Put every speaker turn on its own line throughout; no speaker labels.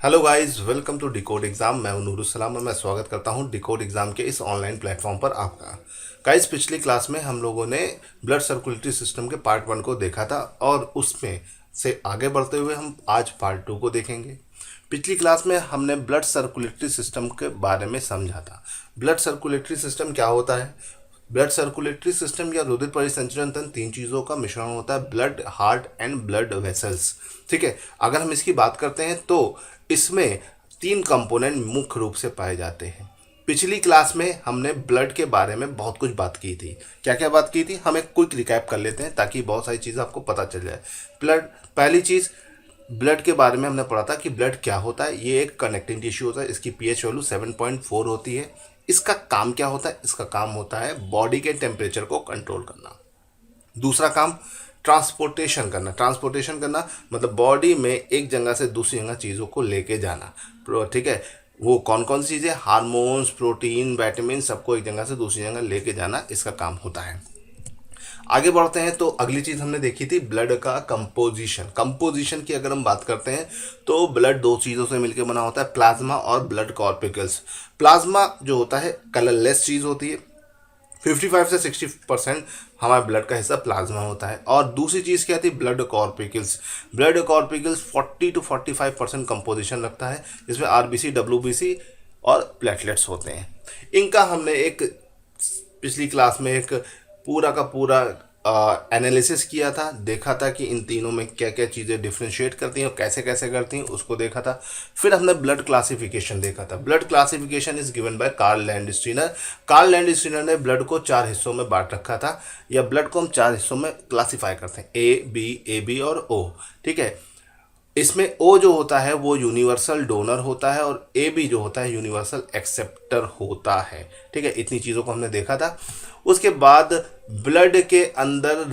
Hello guys, welcome to decode exam. मैं हूं नूरुसलाम और मैं स्वागत करता हूं डिकोड एग्जाम के इस ऑनलाइन प्लेटफॉर्म पर आपका। गाइस, पिछली क्लास में हम लोगों ने ब्लड सर्कुलेटरी सिस्टम के पार्ट 1 को देखा था और उसमें से आगे बढ़ते हुए हम आज पार्ट 2 को देखेंगे। पिछली क्लास में हमने ब्लड सर्कुलेटरी सिस्टम के बारे में समझा था। ब्लड सर्कुलेटरी सिस्टम क्या होता है? ब्लड सर्कुलेटरी सिस्टम या रुधिर परिसंचरण तंत्र तीन चीज़ों का मिश्रण होता है: blood, heart and blood vessels. ठीक है, अगर हम इसकी बात करते हैं तो इसमें तीन कंपोनेंट मुख्य रूप से पाए जाते हैं। पिछली क्लास में हमने ब्लड के बारे में बहुत कुछ बात की थी। क्या क्या बात की थी, हम एक क्विक रिकैप कर लेते हैं ताकि बहुत सारी चीज़ें आपको पता चल जाए। ब्लड, पहली चीज़, ब्लड के बारे में हमने पढ़ा था कि ब्लड क्या होता है। ये एक कनेक्टिंग टिश्यू होता है, इसकी पीएच वैल्यू 7.4 होती है। इसका काम क्या होता है? इसका काम होता है बॉडी के टेम्परेचर को कंट्रोल करना। दूसरा काम, ट्रांसपोर्टेशन करना। ट्रांसपोर्टेशन करना मतलब बॉडी में एक जगह से दूसरी जगह चीज़ों को लेके जाना। ठीक है, वो कौन कौन सी चीज़ें, हार्मोन्स, प्रोटीन, विटामिन, सबको एक जगह से दूसरी जगह लेके जाना, इसका काम होता है। आगे बढ़ते हैं तो अगली चीज़ हमने देखी थी ब्लड का कंपोजिशन। कंपोजिशन की अगर हम बात करते हैं तो ब्लड दो चीज़ों से मिलकर बना होता है, प्लाज्मा और ब्लड कॉर्पिकल्स। प्लाज्मा जो होता है कलरलेस चीज़ होती है, 55 से 60% हमारे ब्लड का हिस्सा प्लाज्मा होता है। और दूसरी चीज़ क्या थी? ब्लड कॉर्पिकल्स। ब्लड कॉर्पिकल्स 40 to 45% कंपोजिशन रखता है, जिसमें आरबीसी, डब्ल्यूबीसी और प्लेटलेट्स होते हैं। इनका हमने एक पिछली क्लास में एक पूरा का पूरा एनालिसिस किया था, देखा था कि इन तीनों में क्या क्या चीज़ें डिफ्रेंशिएट करती हैं और कैसे कैसे करती हैं, उसको देखा था। फिर हमने ब्लड क्लासिफिकेशन देखा था। Blood classification is given by Karl Landsteiner. Karl Landsteiner ने ब्लड को 4 हिस्सों में बांट रखा था, या ब्लड को हम 4 हिस्सों में क्लासीफाई करते हैं, ए बी और ओ। ठीक है, इसमें ओ जो होता है वो यूनिवर्सल डोनर होता है और ए बी जो होता है यूनिवर्सल एक्सेप्टर होता है। ठीक है, इतनी चीज़ों को हमने देखा था। उसके बाद ब्लड के अंदर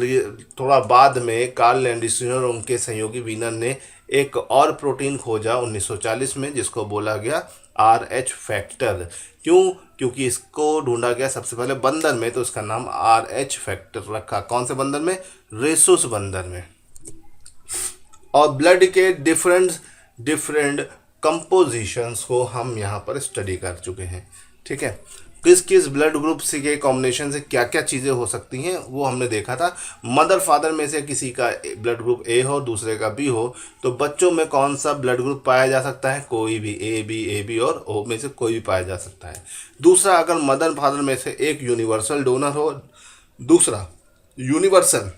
थोड़ा बाद में कार्ल लैंडस्टीनर और उनके सहयोगी वीनर ने एक और प्रोटीन खोजा 1940 में, जिसको बोला गया RH फैक्टर। क्यों? क्योंकि इसको ढूंढा गया सबसे पहले बंदर में, तो इसका नाम RH फैक्टर रखा। कौन से बंदर में? रेसुस बंदर में। और ब्लड के डिफरेंट डिफरेंट कंपोजिशंस को हम यहाँ पर स्टडी कर चुके हैं। ठीक है, किस किस ब्लड ग्रुप से के कॉम्बिनेशन से क्या क्या चीज़ें हो सकती हैं वो हमने देखा था। मदर फादर में से किसी का ब्लड ग्रुप ए हो, दूसरे का बी हो, तो बच्चों में कौन सा ब्लड ग्रुप पाया जा सकता है? कोई भी, ए बी और ओ में से कोई भी पाया जा सकता है। दूसरा, अगर मदर फादर में से एक यूनिवर्सल डोनर हो, दूसरा यूनिवर्सल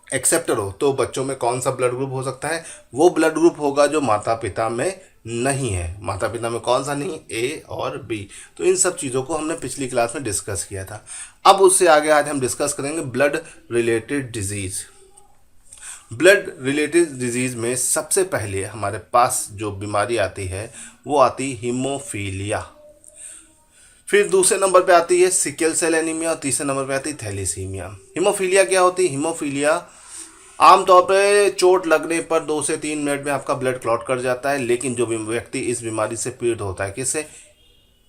एक्सेप्टर हो, तो बच्चों में कौन सा ब्लड ग्रुप हो सकता है? वो ब्लड ग्रुप होगा जो माता पिता में नहीं है। माता पिता में कौन सा नहीं? ए और बी। तो इन सब चीज़ों को हमने पिछली क्लास में डिस्कस किया था। अब उससे आगे आज हम डिस्कस करेंगे blood related disease. Blood related disease में सबसे पहले हमारे पास जो बीमारी आती है वो आती हीमोफीलिया। फिर दूसरे नंबर पे आती है सिकल सेल एनीमिया और तीसरे नंबर पे आती है थैलीसीमिया। हीमोफीलिया क्या होती है? हीमोफीलिया आमतौर पे चोट लगने पर 2 से 3 मिनट में आपका ब्लड क्लॉट कर जाता है, लेकिन जो व्यक्ति इस बीमारी से पीड़ित होता है, किससे?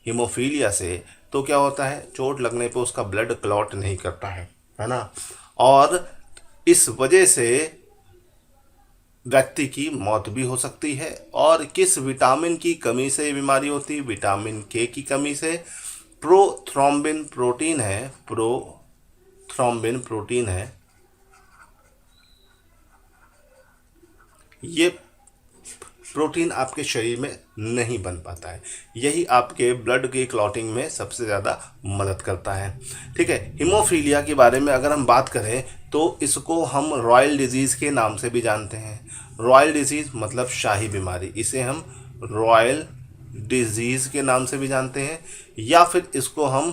हीमोफीलिया से, तो क्या होता है? चोट लगने पर उसका ब्लड क्लॉट नहीं करता है ना। और इस वजह से व्यक्ति की मौत भी हो सकती है। और किस विटामिन की कमी से ये बीमारी होती है? विटामिन के की कमी से। प्रोथ्रोम्बिन प्रोटीन है, प्रोथ्रोम्बिन प्रोटीन है, ये प्रोटीन आपके शरीर में नहीं बन पाता है, यही आपके ब्लड की क्लॉटिंग में सबसे ज़्यादा मदद करता है। ठीक है, हीमोफीलिया के बारे में अगर हम बात करें तो इसको हम रॉयल डिजीज़ के नाम से भी जानते हैं। रॉयल डिजीज़ मतलब शाही बीमारी, इसे हम रॉयल डिजीज़ के नाम से भी जानते हैं, या फिर इसको हम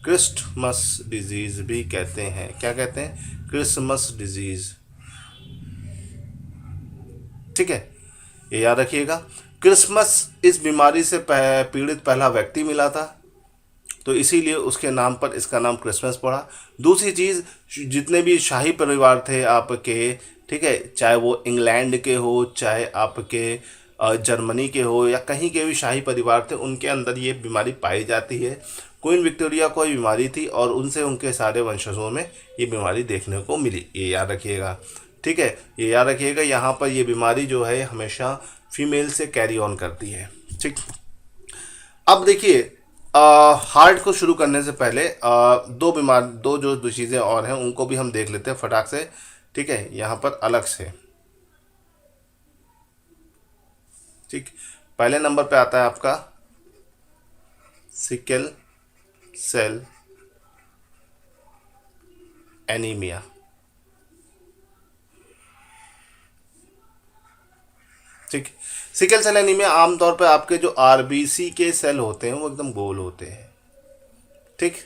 क्रिस्टमस डिजीज़ भी कहते हैं। क्या कहते हैं? Christmas disease. ठीक है, ये याद रखिएगा। क्रिसमस इस बीमारी से पीड़ित पहला व्यक्ति मिला था, तो इसीलिए उसके नाम पर इसका नाम क्रिसमस पड़ा। दूसरी चीज़, जितने भी शाही परिवार थे आपके, ठीक है, चाहे वो इंग्लैंड के हो, चाहे आपके जर्मनी के हो, या कहीं के भी शाही परिवार थे, उनके अंदर ये बीमारी पाई जाती है। क्वीन विक्टोरिया को बीमारी थी और उनसे उनके सारे वंशजों में ये बीमारी देखने को मिली, ये याद रखिएगा। ठीक है, ये याद रखिएगा। यहाँ पर ये बीमारी जो है हमेशा फीमेल से कैरी ऑन करती है। ठीक, अब देखिए हार्ट को शुरू करने से पहले दो चीज़ें और हैं, उनको भी हम देख लेते हैं फटाक से। ठीक है, यहाँ पर अलग से। ठीक, पहले नंबर पे आता है आपका सिकल सेल एनीमिया। ठीक, सिकल सेल एनीमिया आमतौर पे आपके जो आरबीसी के सेल होते हैं वो एकदम गोल होते हैं। ठीक,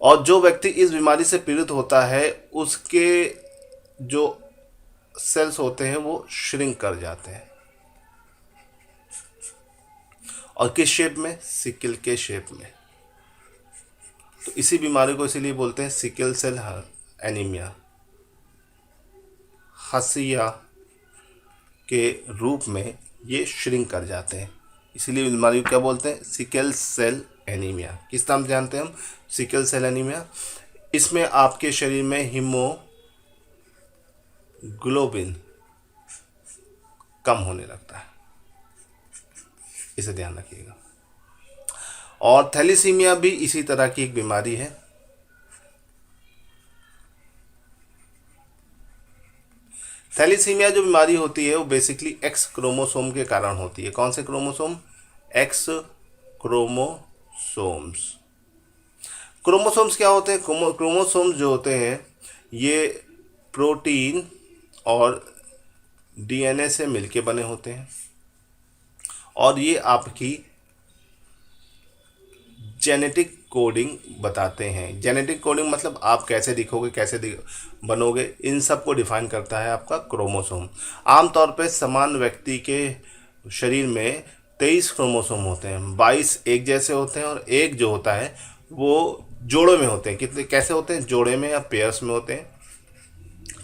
और जो व्यक्ति इस बीमारी से पीड़ित होता है उसके जो सेल्स होते हैं वो श्रिंक कर जाते हैं। और किस शेप में? सिकल के शेप में। तो इसी बीमारी को इसीलिए बोलते हैं सिकल सेल एनीमिया। हसिया के रूप में ये श्रिंक कर जाते हैं, इसीलिए बीमारी को क्या बोलते हैं? Sickle cell anaemia. किस नाम से जानते हैं हम? Sickle cell anaemia. इसमें आपके शरीर में हीमोग्लोबिन कम होने लगता है, इसे ध्यान रखिएगा। और थैलीसीमिया भी इसी तरह की एक बीमारी है। थैलीसीमिया जो बीमारी होती है वो बेसिकली एक्स क्रोमोसोम के कारण होती है। कौन से क्रोमोसोम? X chromosomes. क्रोमोसोम्स क्या होते हैं? क्रोमोसोम्स जो होते हैं ये प्रोटीन और डीएनए से मिलके बने होते हैं, और ये आपकी जेनेटिक कोडिंग बताते हैं। जेनेटिक कोडिंग मतलब आप कैसे दिखोगे, बनोगे, इन सब को डिफाइन करता है आपका क्रोमोसोम। आमतौर पे समान व्यक्ति के शरीर में 23 क्रोमोसोम होते हैं। 22 एक जैसे होते हैं और एक जो होता है वो जोड़े में होते हैं। कितने कैसे होते हैं? जोड़े में या पेयर्स में होते हैं।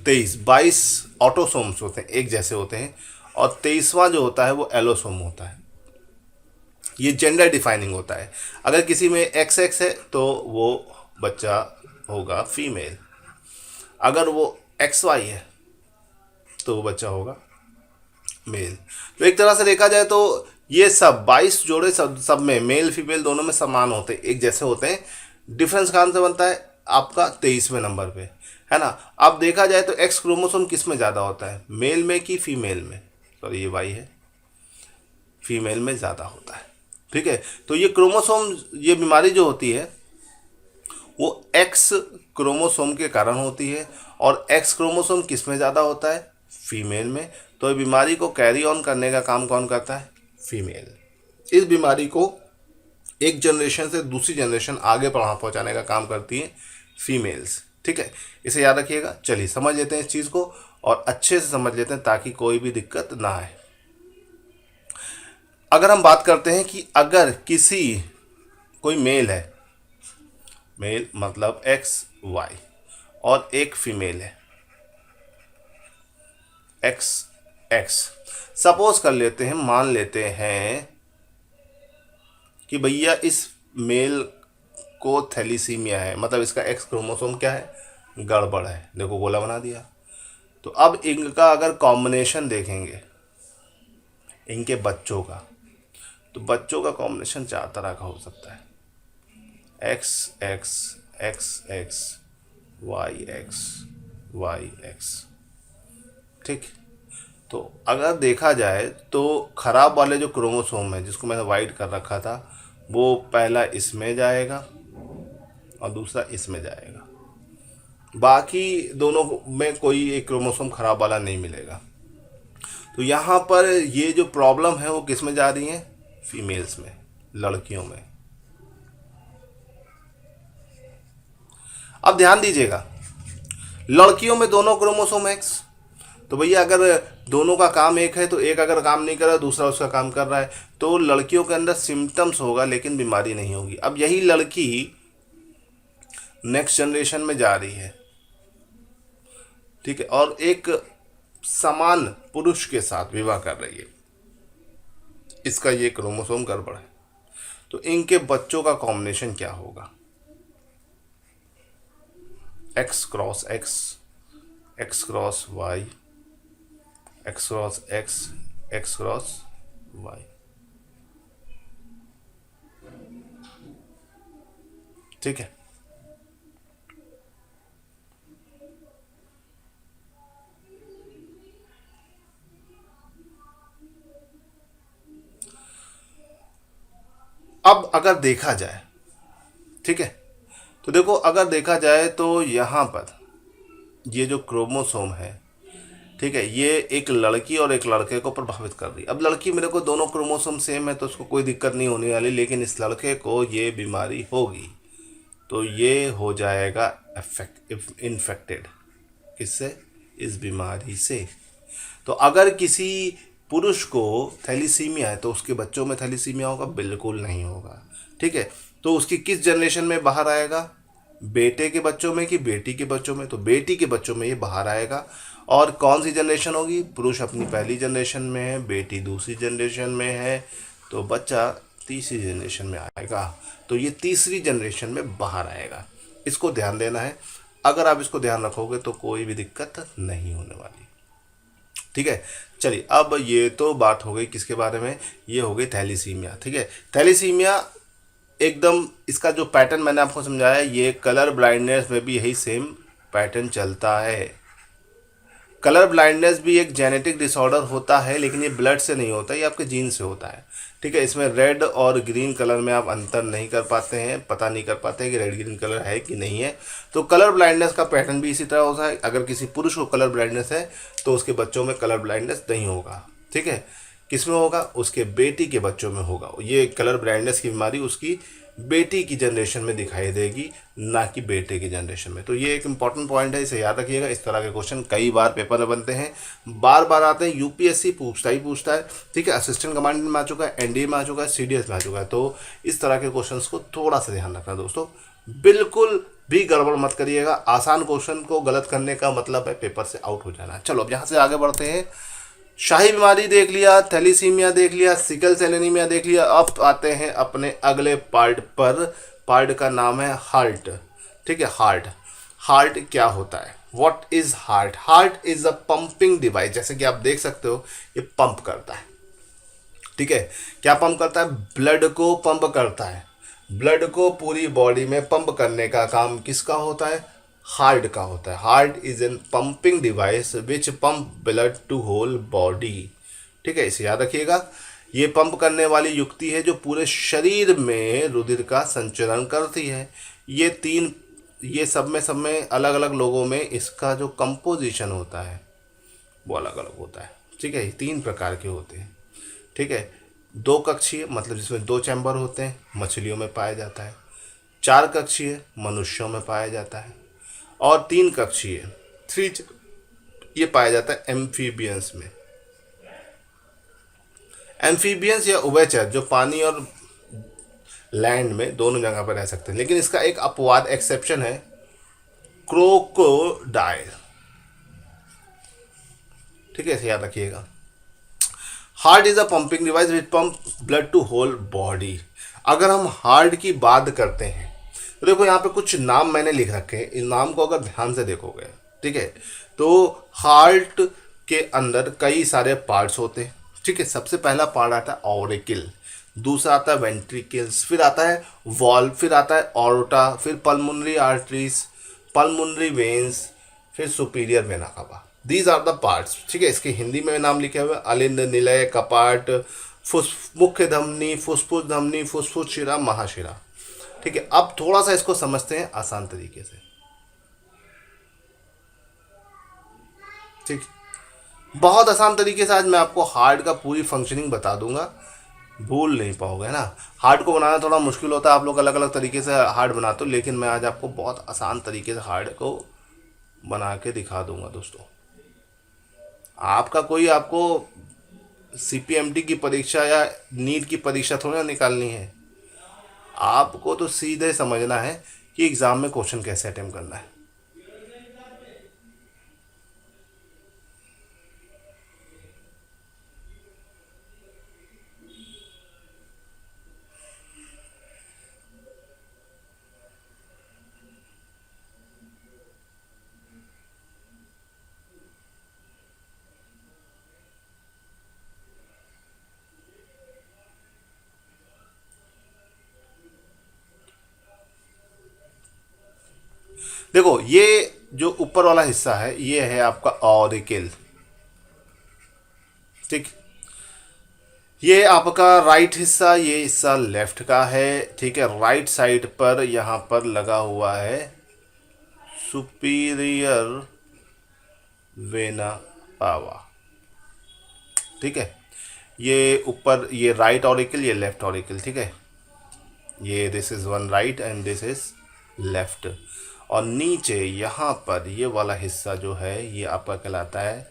22 ऑटोसोम्स होते हैं, एक जैसे होते हैं, और 23वां जो होता है वो एलोसोम होता है। ये जेंडर डिफाइनिंग होता है। अगर किसी में XX है तो वो बच्चा होगा फीमेल, अगर वो XY है तो वो बच्चा होगा मेल। तो एक तरह से देखा जाए तो ये सब 22 जोड़े सब में मेल फीमेल दोनों में समान होते हैं, एक जैसे होते हैं। डिफरेंस कहाँ से बनता है? आपका 23वें नंबर पे, है ना। अब देखा जाए तो एक्स क्रोमोसोम किस में ज़्यादा होता है? मेल में कि फीमेल में? सॉरी, ये वाई है, फीमेल में ज़्यादा होता है। ठीक है, तो ये क्रोमोसोम, ये बीमारी जो होती है वो एक्स क्रोमोसोम के कारण होती है, और एक्स क्रोमोसोम किस में ज़्यादा होता है? फीमेल में। तो ये बीमारी को कैरी ऑन करने का काम कौन करता है? फीमेल। इस बीमारी को एक जनरेशन से दूसरी जनरेशन आगे पहुंचाने का काम करती है फीमेल्स। ठीक है, इसे याद रखिएगा। चलिए समझ लेते हैं इस चीज़ को, और अच्छे से समझ लेते हैं ताकि कोई भी दिक्कत ना आए। अगर हम बात करते हैं कि अगर कोई मेल है, मेल मतलब XY, और एक फीमेल है XX, सपोज कर लेते हैं, मान लेते हैं कि भैया इस मेल को थैलीसीमिया है, मतलब इसका एक्स क्रोमोसोम क्या है? गड़बड़ है। देखो गोला बना दिया। तो अब इनका अगर कॉम्बिनेशन देखेंगे इनके बच्चों का, तो बच्चों का कॉम्बिनेशन 4 तरह का हो सकता है। XX, XX, YX, YX। ठीक, तो अगर देखा जाए तो खराब वाले जो क्रोमोसोम है जिसको मैंने वाइट कर रखा था, वो पहला इसमें जाएगा और दूसरा इसमें जाएगा। बाकी दोनों में कोई एक क्रोमोसोम खराब वाला नहीं मिलेगा। तो यहाँ पर ये जो प्रॉब्लम है वो किस में जा रही है? फीमेल्स में, लड़कियों में। अब ध्यान दीजिएगा, लड़कियों में दोनों क्रोमोसोम एक्स, तो भैया अगर दोनों का काम एक है तो एक अगर काम नहीं कर रहा दूसरा उसका काम कर रहा है, तो लड़कियों के अंदर सिम्टम्स होगा लेकिन बीमारी नहीं होगी। अब यही लड़की नेक्स्ट जनरेशन में जा रही है, ठीक है, और एक समान पुरुष के साथ विवाह कर रही है, इसका ये क्रोमोसोम गड़बड़ है। तो इनके बच्चों का कॉम्बिनेशन क्या होगा? X cross X, X cross Y, X cross X, X cross Y. ठीक है, अब अगर देखा जाए, ठीक है, तो देखो अगर देखा जाए तो यहाँ पर ये जो क्रोमोसोम है, ठीक है, ये एक लड़की और एक लड़के को प्रभावित कर रही है। अब लड़की मेरे को दोनों क्रोमोसोम सेम है तो उसको कोई दिक्कत नहीं होने वाली, लेकिन इस लड़के को ये बीमारी होगी तो ये हो जाएगा इन्फेक्टेड। किससे? इस बीमारी से। तो अगर किसी पुरुष को थैलीसीमिया है तो उसके बच्चों में थैलीसीमिया होगा? बिल्कुल नहीं होगा। ठीक है, तो उसकी किस जनरेशन में बाहर आएगा? बेटे के बच्चों में कि बेटी के बच्चों में? तो बेटी के बच्चों में ये बाहर आएगा। और कौन सी जनरेशन होगी? पुरुष अपनी पहली जनरेशन में है, बेटी दूसरी जनरेशन में है, तो बच्चा तीसरी जनरेशन में आएगा। तो ये तीसरी जनरेशन में बाहर आएगा। इसको ध्यान देना है। अगर आप इसको ध्यान रखोगे तो कोई भी दिक्कत नहीं होने वाली। ठीक है, चलिए अब ये तो बात हो गई किसके बारे में? ये हो गई थैलीसीमिया। ठीक है, थैलीसीमिया एकदम इसका जो पैटर्न मैंने आपको समझाया, ये कलर ब्लाइंडनेस में भी यही सेम पैटर्न चलता है। कलर ब्लाइंडनेस भी एक जेनेटिक डिसऑर्डर होता है, लेकिन ये ब्लड से नहीं होता, ये आपके जीन से होता है। ठीक है, इसमें रेड और ग्रीन कलर में आप अंतर नहीं कर पाते हैं, पता नहीं कर पाते हैं कि रेड ग्रीन कलर है कि नहीं है। तो कलर ब्लाइंडनेस का पैटर्न भी इसी तरह होता है। अगर किसी पुरुष को कलर ब्लाइंडनेस है तो उसके बच्चों में कलर ब्लाइंडनेस नहीं होगा। ठीक है, किस में होगा? उसके बेटी के बच्चों में होगा। ये कलर ब्लाइंडनेस की बीमारी उसकी बेटी की जनरेशन में दिखाई देगी, ना कि बेटे की जनरेशन में। तो ये एक इंपॉर्टेंट पॉइंट है, इसे याद रखिएगा। इस तरह के क्वेश्चन कई बार पेपर में बनते हैं, बार बार आते हैं, यूपीएससी पूछता ही पूछता है। ठीक है, असिस्टेंट कमांडेंट में आ चुका है, एनडीए में आ चुका है, सीडीएस में आ चुका है। तो इस तरह के क्वेश्चन को थोड़ा सा ध्यान रखना दोस्तों, बिल्कुल भी गड़बड़ मत करिएगा। आसान क्वेश्चन को गलत करने का मतलब है पेपर से आउट हो जाना। चलो अब यहाँ से आगे बढ़ते हैं। शाही बीमारी देख लिया, थैलीसीमिया देख लिया, सिकल सेल एनीमिया देख लिया। अब आते हैं अपने अगले पार्ट पर। पार्ट का नाम है हार्ट। ठीक है, हार्ट। हार्ट क्या होता है? What is heart? Heart is a pumping device. जैसे कि आप देख सकते हो, ये पंप करता है। ठीक है, क्या पंप करता है? ब्लड को पंप करता है। ब्लड को पूरी बॉडी में पंप करने का काम किसका होता है? हार्ट का होता है। Heart is an pumping device which pump blood to whole body. ठीक है, इसे याद रखिएगा। ये पंप करने वाली युक्ति है जो पूरे शरीर में रुधिर का संचरण करती है। ये सब में अलग अलग लोगों में इसका जो कंपोजिशन होता है वो अलग अलग होता है। ठीक है, ये 3 प्रकार के होते हैं। ठीक है, 2 कक्षीय मतलब जिसमें 2 चैम्बर होते हैं, मछलियों में पाया जाता है। 4 कक्षीय मनुष्यों में पाया जाता है। और 3 कक्षीय ये पाया जाता है एम्फीबियंस में। एम्फीबियंस या उभयचर जो पानी और लैंड में दोनों जगह पर रह सकते हैं, लेकिन इसका एक अपवाद एक्सेप्शन है, क्रोकोडाइल। ठीक है, इसे याद रखिएगा। Heart is a pumping device which pump blood to whole body. अगर हम हार्ट की बात करते हैं तो देखो यहाँ पे कुछ नाम मैंने लिख रखे हैं, इन नाम को अगर ध्यान से देखोगे, ठीक है, तो हार्ट के अंदर कई सारे पार्ट्स होते हैं। ठीक है, सबसे पहला पार्ट आता है ऑरिकल, दूसरा आता है वेंट्रिकल्स, फिर आता है वॉल्व, फिर आता है ऑर्टा, फिर पल्मोनरी आर्टरीज, पल्मोनरी वेन्स, फिर superior vena cava. These are the parts. ठीक है, इसके हिंदी में नाम लिखे हुए अलिंद, निलय, कपाट, मुख्य धमनी, फुसफुस धमनी, फुसफुस शिरा, महाशिरा। ठीक है, अब थोड़ा सा इसको समझते हैं आसान तरीके से। ठीक, बहुत आसान तरीके से आज मैं आपको हार्ट का पूरी फंक्शनिंग बता दूंगा, भूल नहीं पाओगे ना। हार्ट को बनाना थोड़ा मुश्किल होता है, आप लोग अलग अलग तरीके से हार्ट बनाते हो, लेकिन मैं आज आपको बहुत आसान तरीके से हार्ट को बना के दिखा दूंगा दोस्तों। आपका कोई आपको सीपीएमटी की परीक्षा या नीट की परीक्षा थोड़ी ना निकालनी है। आपको तो सीधे समझना है कि एग्ज़ाम में क्वेश्चन कैसे अटेम्प्ट करना है। देखो ये जो ऊपर वाला हिस्सा है ये है आपका ऑरिकल, ठीक। ये आपका राइट हिस्सा, ये हिस्सा लेफ्ट का है, ठीक है। राइट साइड पर यहाँ पर लगा हुआ है सुपीरियर वेना पावा, ठीक है। ये ऊपर ये राइट ऑरिकल, ये लेफ्ट ऑरिकल, ठीक है। ये this is one right and this is left. और नीचे यहाँ पर ये वाला हिस्सा जो है ये आपका कहलाता है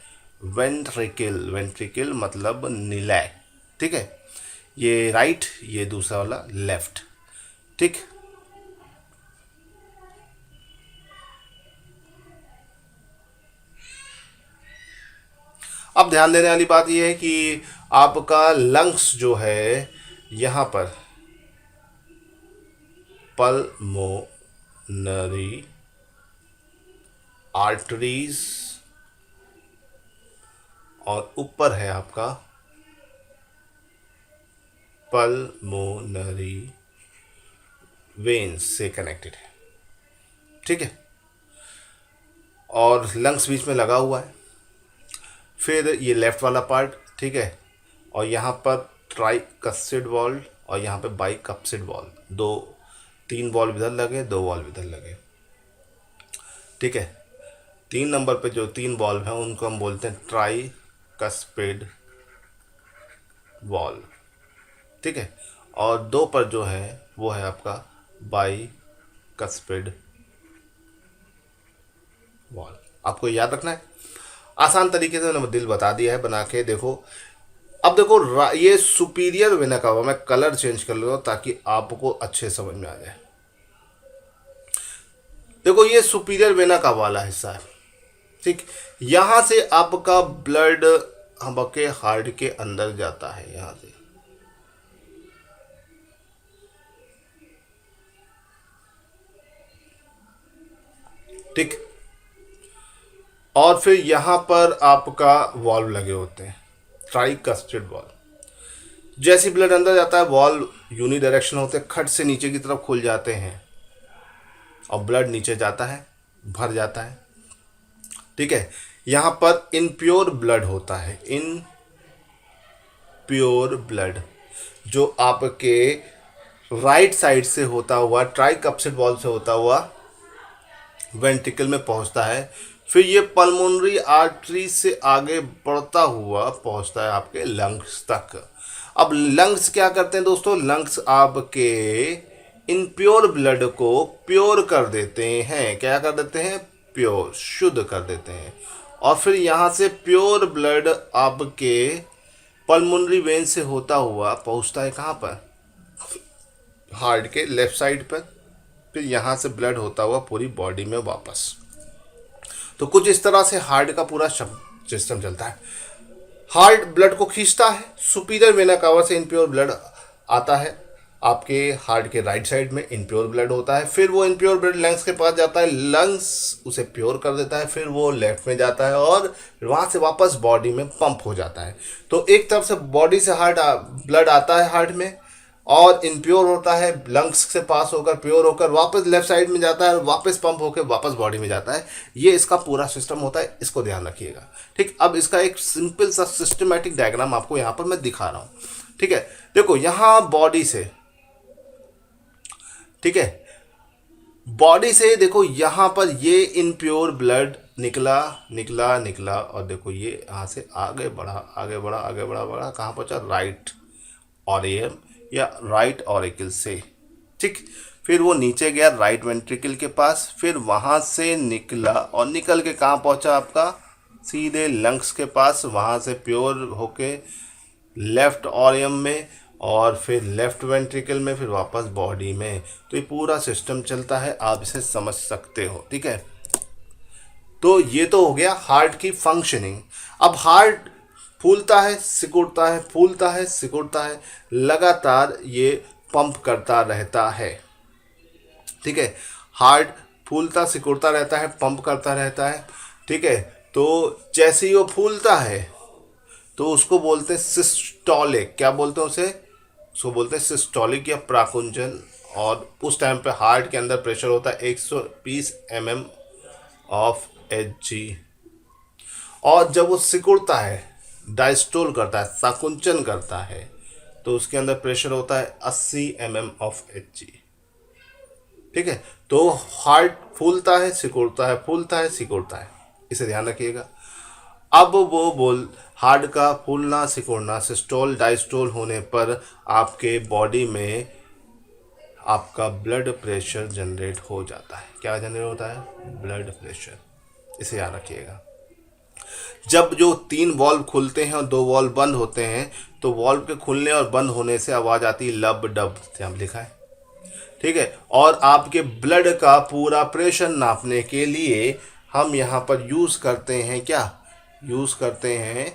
वेंट्रिकल। वेंट्रिकल मतलब निलय, ठीक है। ये राइट, ये दूसरा वाला लेफ्ट, ठीक। अब ध्यान देने वाली बात यह है कि आपका लंग्स जो है यहाँ पर पल्मोनरी आर्टरीज और ऊपर है आपका पल्मोनरी वेन्स से कनेक्टेड है, ठीक है। और लंग्स बीच में लगा हुआ है। फिर ये लेफ्ट वाला पार्ट, ठीक है। और यहाँ पर ट्राइकस्टिड वॉल्व और यहाँ पे बाइकप्सिड वॉल्व, दो 3 वॉल्व इधर लगे, 2 वॉल्व इधर लगे, ठीक है। 3 नंबर पे जो 3 वॉल्व हैं उनको हम बोलते हैं ट्राइकस्पिड वॉल्व, ठीक है। और 2 पर जो है वो है आपका बाइकस्पिड वॉल्व। आपको याद रखना है, आसान तरीके से मैंने दिल बता दिया है बना के। देखो अब देखो ये सुपीरियर वेना कावा, मैं कलर चेंज कर लूँगा ताकि आपको अच्छे समझ में आ जाए। देखो ये सुपीरियर वेना कावा वाला हिस्सा है, ठीक। यहाँ से आपका ब्लड आपके हार्ट के अंदर जाता है, यहाँ से, ठीक। और फिर यहाँ पर आपका वॉल्व लगे होते हैं, ट्राइकस्टिड वॉल्व। जैसे ब्लड अंदर जाता है वॉल्व यूनी डायरेक्शन होते हैं, खट से नीचे की तरफ खुल जाते हैं और ब्लड नीचे जाता है, भर जाता है, ठीक है। यहाँ पर इनप्योर ब्लड होता है, इनप्योर ब्लड जो आपके राइट साइड से होता हुआ ट्राइकस्टिड वॉल्व से होता हुआ वेंट्रिकल में पहुंचता है। फिर ये पल्मोनरी आर्टरी से आगे बढ़ता हुआ पहुंचता है आपके लंग्स तक। अब लंग्स क्या करते हैं दोस्तों, लंग्स आपके इनप्योर ब्लड को प्योर कर देते हैं। क्या कर देते हैं, प्योर, शुद्ध कर देते हैं। और फिर यहाँ से प्योर ब्लड आपके पल्मोनरी वेन से होता हुआ पहुँचता है कहाँ पर, हार्ट के लेफ्ट साइड पर। फिर यहाँ से ब्लड होता हुआ पूरी बॉडी में वापस। तो कुछ इस तरह से हार्ट का पूरा सिस्टम चलता है। हार्ट ब्लड को खींचता है, सुपीरियर वेना कावा से इनप्योर ब्लड आता है आपके हार्ट के राइट साइड में, इनप्योर ब्लड होता है। फिर वो इनप्योर ब्लड लंग्स के पास जाता है, लंग्स उसे प्योर कर देता है। फिर वो लेफ्ट में जाता है और वहाँ से वापस बॉडी में पंप हो जाता है। तो एक तरफ से बॉडी से हार्ट ब्लड आता है हार्ट में और इनप्योर होता है, लंग्स से पास होकर प्योर होकर वापस लेफ्ट साइड में जाता है, वापस पंप होकर वापस बॉडी में जाता है। ये इसका पूरा सिस्टम होता है, इसको ध्यान रखिएगा, ठीक। अब इसका एक सिंपल सा सिस्टमैटिक डायग्राम आपको यहाँ पर मैं दिखा रहा हूँ, ठीक है। देखो यहाँ बॉडी से, ठीक है, बॉडी से देखो यहाँ पर ये इनप्योर ब्लड निकला निकला निकला और देखो ये यहाँ से आगे बढ़ा आगे बढ़ा आगे बढ़ा बढ़ा कहाँ पहुँचा, राइट ऑरियम या राइट ऑरिकल से, ठीक। फिर वो नीचे गया राइट वेंट्रिकल के पास, फिर वहाँ से निकला और निकल के कहाँ पहुँचा आपका, सीधे लंग्स के पास, वहाँ से प्योर होके लेफ्ट ऑरियम में और फिर लेफ्ट वेंट्रिकल में, फिर वापस बॉडी में। तो ये पूरा सिस्टम चलता है, आप इसे समझ सकते हो, ठीक है। तो ये तो हो गया हार्ट की फंक्शनिंग। अब हार्ट फूलता है सिकुड़ता है, फूलता है सिकुड़ता है, लगातार ये पंप करता रहता है, ठीक है। हार्ट फूलता सिकुड़ता रहता है, पंप करता रहता है, ठीक है। तो जैसे ही वो फूलता है तो उसको बोलते हैं सिस्टोलिक। क्या बोलते हैं उसे, उसको बोलते हैं सिस्टोलिक या प्राकुंचन और उस टाइम पे हार्ट के अंदर प्रेशर होता है 120 mm ऑफ Hg। और जब वो सिकुड़ता है, डायस्टोल करता है, संकुचन करता है, तो उसके अंदर प्रेशर होता है 80 mm ऑफ Hg। ठीक है, तो हार्ट फूलता है, सिकुड़ता है, फूलता है, सिकुड़ता है, इसे ध्यान रखिएगा। अब वो बोल हार्ट का फूलना सिकुड़ना सिस्टोल डायस्टोल होने पर आपके बॉडी में आपका ब्लड प्रेशर जनरेट हो जाता है। क्या जनरेट होता है? Blood pressure. इसे याद रखिएगा। जब जो 3 वॉल्व खुलते हैं और 2 वॉल्व बंद होते हैं, तो वॉल्व के खुलने और बंद होने से आवाज़ आती है लब डब, यहाँ लिखा है। ठीक है, और आपके ब्लड का पूरा प्रेशर नापने के लिए हम यहाँ पर यूज़ करते हैं, क्या यूज़ करते हैं?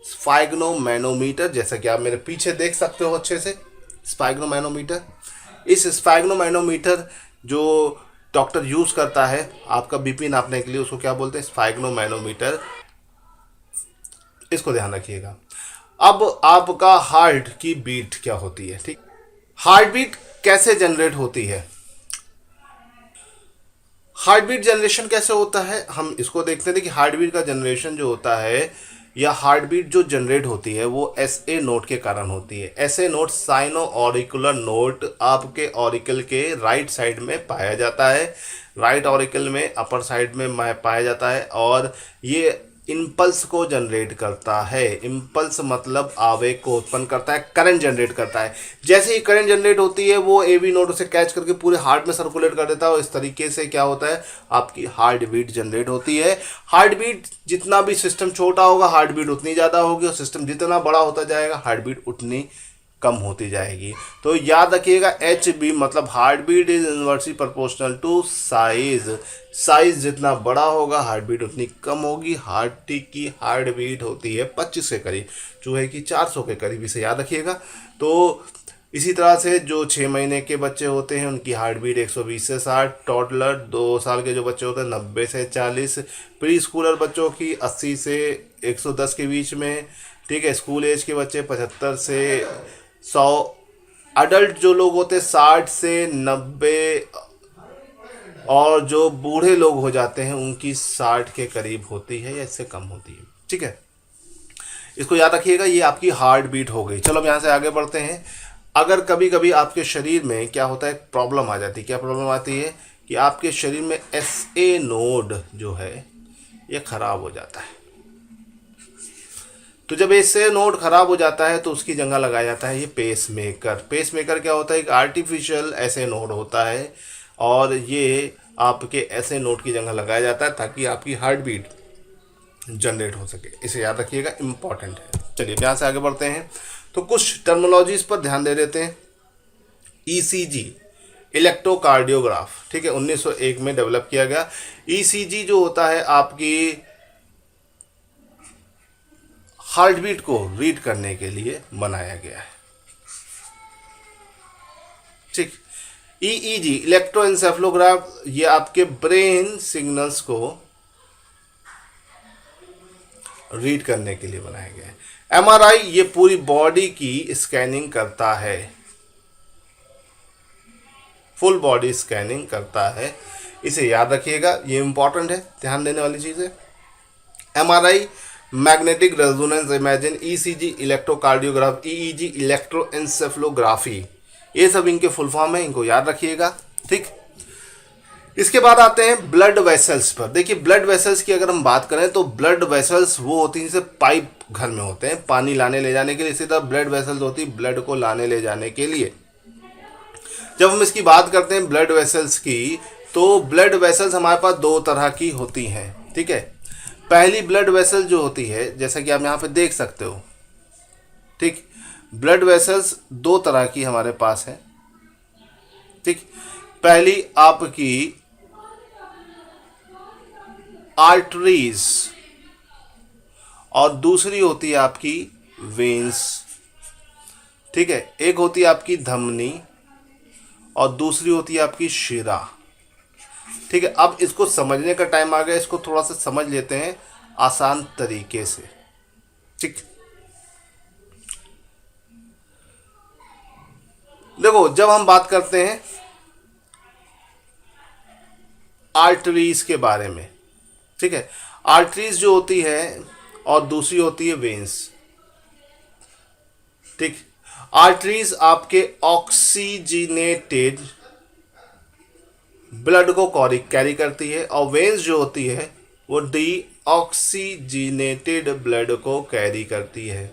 स्फाइग्नोमैनोमीटर, जैसा कि आप मेरे पीछे देख सकते हो अच्छे से, स्फाइग्नोमैनोमीटर। इस स्फाइग्नोमैनोमीटर जो डॉक्टर यूज़ करता है आपका बीपी नापने के लिए, उसको क्या बोलते हैं? स्फाइग्नोमैनोमीटर। इसको ध्यान रखिएगा। अब आपका हार्ट की बीट क्या होती है? ठीक, हार्ट बीट कैसे जनरेट होती है? हार्ट बीट जनरेशन कैसे होता है, हम इसको देखते हैं कि हार्ट बीट का जनरेशन जो होता है, या हार्ट बीट जो जनरेट होती है, वो SA नोट के कारण होती है। SA note sino auricular note आपके ऑरिकल के राइट साइड में पाया जाता है, राइट ऑरिकल में अपर साइड में पाया जाता है, और ये इम्पल्स को जनरेट करता है। इम्पल्स मतलब आवेग को उत्पन्न करता है, करंट जनरेट करता है। जैसे ही करंट जनरेट होती है, वो AV नोड उसे कैच करके पूरे हार्ट में सर्कुलेट कर देता है, और इस तरीके से क्या होता है? आपकी हार्ट बीट जनरेट होती है। हार्ट बीट जितना भी सिस्टम छोटा होगा, हार्ट बीट उतनी ज़्यादा होगी, और सिस्टम जितना बड़ा होता जाएगा, हार्ट बीट उतनी कम होती जाएगी। तो याद रखिएगा, HB मतलब heart beat is inversely proportional to size. Size जितना बड़ा होगा, हार्ट बीट उतनी कम होगी। हार्टी की हार्ट बीट होती है 25 के करीब, चूहे की 400 के करीब, इसे याद रखिएगा। तो इसी तरह से जो 6 महीने के बच्चे होते हैं, उनकी हार्ट बीट 120 से 60, टॉडलर 2 साल के जो बच्चे होते हैं 90 से 40, प्री स्कूलर बच्चों की 80 से 110 के बीच में। ठीक है, स्कूल एज के बच्चे 75 से 100, अडल्ट जो लोग होते हैं 60 से 90, और जो बूढ़े लोग हो जाते हैं उनकी 60 के करीब होती है या इससे कम होती है। ठीक है, इसको याद रखिएगा। ये आपकी हार्ट बीट हो गई। चलो अब यहाँ से आगे बढ़ते हैं। अगर कभी कभी आपके शरीर में क्या होता है, प्रॉब्लम आ जाती है। क्या प्रॉब्लम आती है? कि आपके शरीर में SA नोड जो है ये खराब हो जाता है। तो जब SA नोड खराब हो जाता है, तो उसकी जगह लगाया जाता है ये पेस मेकर। पेस मेकर क्या होता है? एक आर्टिफिशियल SA नोड होता है, और ये आपके SA नोड की जगह लगाया जाता है ताकि आपकी हार्ट बीट जनरेट हो सके। इसे याद रखिएगा, इंपॉर्टेंट है। चलिए यहाँ से आगे बढ़ते हैं। तो कुछ टर्मिनोलॉजीज पर ध्यान दे देते हैं। ECG, इलेक्ट्रोकार्डियोग्राफ, ठीक है, 1901 में डेवलप किया गया। ECG जो होता है आपकी हार्ट बीट को रीड करने के लिए बनाया गया है। ठीक, EEG, इलेक्ट्रोएन्सेफलोग्राफ, ये आपके ब्रेन सिग्नल्स को रीड करने के लिए बनाया गया है। MRI, ये पूरी बॉडी की स्कैनिंग करता है, फुल बॉडी स्कैनिंग करता है। इसे याद रखिएगा, ये इंपॉर्टेंट है, ध्यान देने वाली चीज़ है। MRI magnetic resonance imaging, ECG electrocardiograph, EEG electroencephalography, ये सब इनके फुल फॉर्म है, इनको याद रखिएगा। ठीक, इसके बाद आते हैं ब्लड वेसल्स पर। देखिए, ब्लड वेसल्स की अगर हम बात करें तो ब्लड वेसल्स वो होती हैं जैसे पाइप घर में होते हैं पानी लाने ले जाने के लिए, इसी तरह ब्लड वेसल्स होती है ब्लड को लाने ले जाने के लिए। जब हम इसकी बात करते हैं ब्लड वेसल्स की, तो ब्लड वेसल्स हमारे पास 2 तरह की होती हैं। ठीक है, पहली ब्लड वेसल जो होती है, जैसा कि आप यहाँ पे देख सकते हो, ठीक, ब्लड वेसल्स 2 तरह की हमारे पास है। ठीक, पहली आपकी आर्टरीज, और दूसरी होती है आपकी वेन्स। ठीक है, एक होती है आपकी धमनी और दूसरी होती है आपकी शिरा। ठीक है, अब इसको समझने का टाइम आ गया, इसको थोड़ा सा समझ लेते हैं आसान तरीके से। ठीक, देखो, जब हम बात करते हैं आर्टरीज के बारे में। ठीक है, आर्टरीज जो होती है और दूसरी होती है वेन्स। ठीक, आर्टरीज आपके ऑक्सीजनेटेड ब्लड को कैरी करती है और वेन्स जो होती है वो डीऑक्सीजनेटेड ब्लड को कैरी करती है।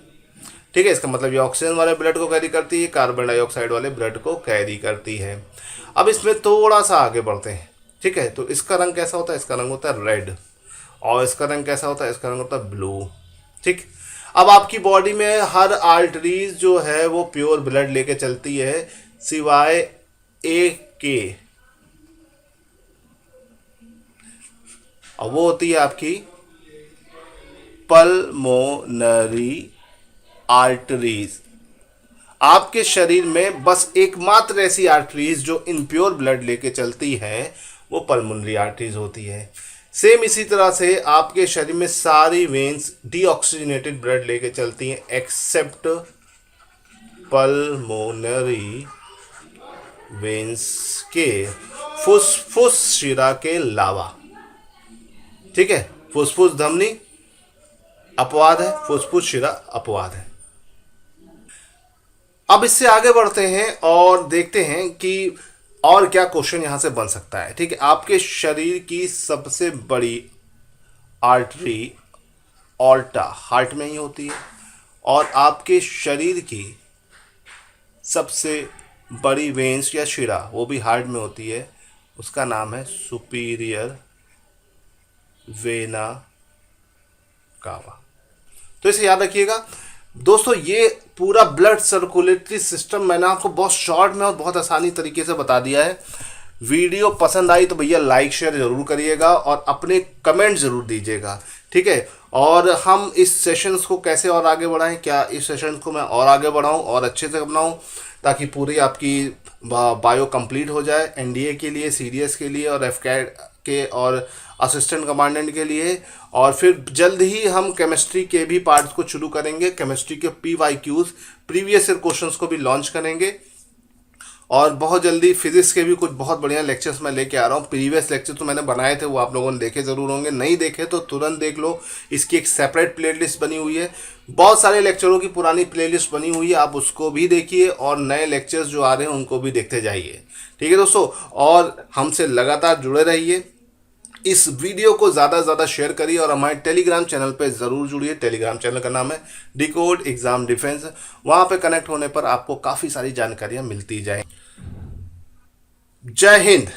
ठीक है, इसका मतलब ये ऑक्सीजन वाले ब्लड को कैरी करती है, कार्बन डाइऑक्साइड वाले ब्लड को कैरी करती है। अब इसमें थोड़ा सा आगे बढ़ते हैं। ठीक है, तो इसका रंग कैसा होता है? इसका रंग होता है रेड। और इसका रंग कैसा होता है? इसका रंग होता है ब्लू। ठीक, अब आपकी बॉडी में हर आर्टरीज जो है वो प्योर ब्लड लेके चलती है सिवाय एक के, और वो होती है आपकी पल्मोनरी आर्टरीज। आपके शरीर में बस एकमात्र ऐसी आर्टरीज जो इनप्योर ब्लड लेके चलती है वो पल्मोनरी आर्टरीज होती है। सेम इसी तरह से आपके शरीर में सारी वेन्स डीऑक्सीजनेटेड ब्लड लेके चलती हैं एक्सेप्ट पल्मोनरी वेन्स के फुसफुस शिरा के अलावा। ठीक है, फुसफुस धमनी अपवाद है, फुसफुस शिरा अपवाद है। अब इससे आगे बढ़ते हैं और देखते हैं कि और क्या क्वेश्चन यहां से बन सकता है। ठीक है, आपके शरीर की सबसे बड़ी आर्टरी ऑल्टा हार्ट में ही होती है और आपके शरीर की सबसे बड़ी वेन्स या शिरा वो भी हार्ट में होती है, उसका नाम है सुपीरियर वेना कावा। तो इसे याद रखिएगा दोस्तों। ये पूरा ब्लड सर्कुलेटरी सिस्टम मैंने आपको बहुत शॉर्ट में और बहुत आसानी तरीके से बता दिया है। वीडियो पसंद आई तो भैया लाइक शेयर जरूर करिएगा और अपने कमेंट जरूर दीजिएगा। ठीक है, और हम इस सेशंस को कैसे और आगे बढ़ाएं, क्या इस सेशन को मैं और आगे बढ़ाऊं और अच्छे से बनाऊं ताकि पूरी आपकी बायो कंप्लीट हो जाए एनडीए के लिए, सीडीएस के लिए और एफकैट के और असिस्टेंट कमांडेंट के लिए। और फिर जल्द ही हम केमिस्ट्री के भी पार्ट्स को शुरू करेंगे। केमिस्ट्री के PYQs प्रीवियस ईयर क्वेश्चंस को भी लॉन्च करेंगे और बहुत जल्दी फिजिक्स के भी कुछ बहुत बढ़िया लेक्चर्स मैं लेके आ रहा हूँ। प्रीवियस लेक्चर तो मैंने बनाए थे, वो आप लोगों ने देखे ज़रूर होंगे, नहीं देखे तो तुरंत देख लो। इसकी एक सेपरेट प्लेलिस्ट बनी हुई है, बहुत सारे लेक्चरों की पुरानी प्लेलिस्ट बनी हुई है, आप उसको भी देखिए और नए लेक्चर्स जो आ रहे हैं उनको भी देखते जाइए। ठीक है दोस्तों, और हमसे लगातार जुड़े रहिए। इस वीडियो को ज़्यादा से ज़्यादा शेयर करिए और हमारे टेलीग्राम चैनल पे ज़रूर जुड़िए। टेलीग्राम चैनल का नाम है डिकोड एग्जाम डिफेंस। वहाँ पे कनेक्ट होने पर आपको काफ़ी सारी जानकारियाँ मिलती जाएंगी। जय हिंद।